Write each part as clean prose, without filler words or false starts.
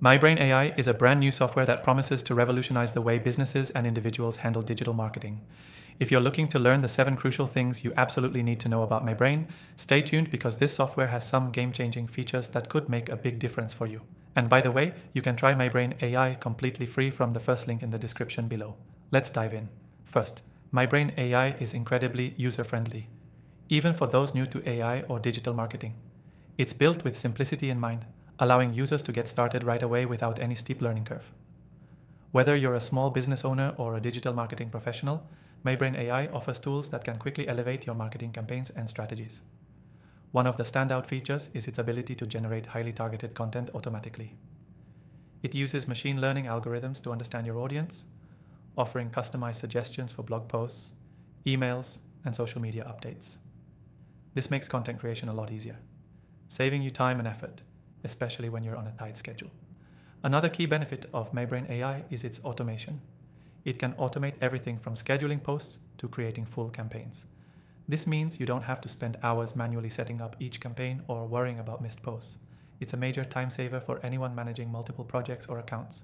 Maibrain AI is a brand new software that promises to revolutionize the way businesses and individuals handle digital marketing. If you're looking to learn the 7 crucial things you absolutely need to know about Maibrain, stay tuned because this software has some game-changing features that could make a big difference for you. And by the way, you can try Maibrain AI completely free from the first link in the description below. Let's dive in. First, Maibrain AI is incredibly user-friendly, even for those new to AI or digital marketing. It's built with simplicity in mind, allowing users to get started right away without any steep learning curve. Whether you're a small business owner or a digital marketing professional, Maibrain AI offers tools that can quickly elevate your marketing campaigns and strategies. One of the standout features is its ability to generate highly targeted content automatically. It uses machine learning algorithms to understand your audience, offering customized suggestions for blog posts, emails, and social media updates. This makes content creation a lot easier, saving you time and effort, especially when you're on a tight schedule. Another key benefit of Maibrain AI is its automation. It can automate everything from scheduling posts to creating full campaigns. This means you don't have to spend hours manually setting up each campaign or worrying about missed posts. It's a major time saver for anyone managing multiple projects or accounts.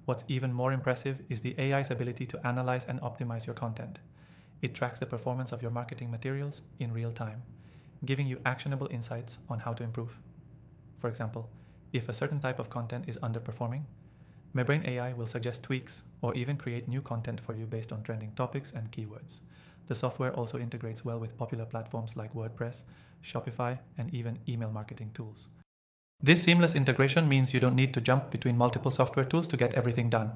What's even more impressive is the AI's ability to analyze and optimize your content. It tracks the performance of your marketing materials in real time, giving you actionable insights on how to improve. For example, if a certain type of content is underperforming, Maibrain AI will suggest tweaks or even create new content for you based on trending topics and keywords. The software also integrates well with popular platforms like WordPress, Shopify, and even email marketing tools. This seamless integration means you don't need to jump between multiple software tools to get everything done.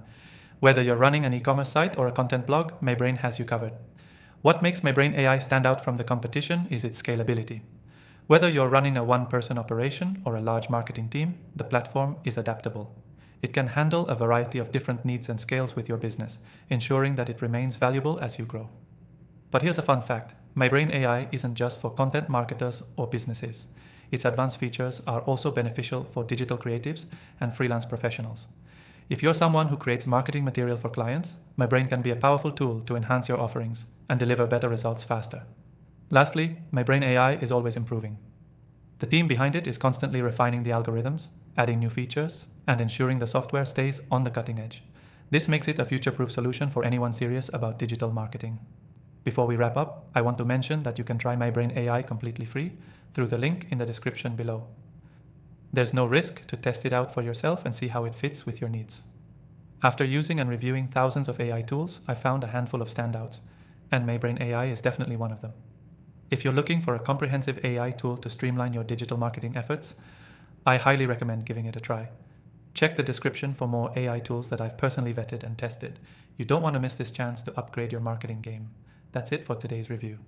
Whether you're running an e-commerce site or a content blog, Maibrain has you covered. What makes Maibrain AI stand out from the competition is its scalability. Whether you're running a one-person operation or a large marketing team, the platform is adaptable. It can handle a variety of different needs and scales with your business, ensuring that it remains valuable as you grow. But here's a fun fact. Maibrain AI isn't just for content marketers or businesses. Its advanced features are also beneficial for digital creatives and freelance professionals. If you're someone who creates marketing material for clients, Maibrain can be a powerful tool to enhance your offerings and deliver better results faster. Lastly, Maibrain AI is always improving. The team behind it is constantly refining the algorithms, adding new features, and ensuring the software stays on the cutting edge. This makes it a future-proof solution for anyone serious about digital marketing. Before we wrap up, I want to mention that you can try Maibrain AI completely free through the link in the description below. There's no risk to test it out for yourself and see how it fits with your needs. After using and reviewing thousands of AI tools, I found a handful of standouts, and Maibrain AI is definitely one of them. If you're looking for a comprehensive AI tool to streamline your digital marketing efforts, I highly recommend giving it a try. Check the description for more AI tools that I've personally vetted and tested. You don't want to miss this chance to upgrade your marketing game. That's it for today's review.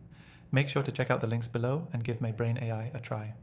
Make sure to check out the links below and give Maibrain AI a try.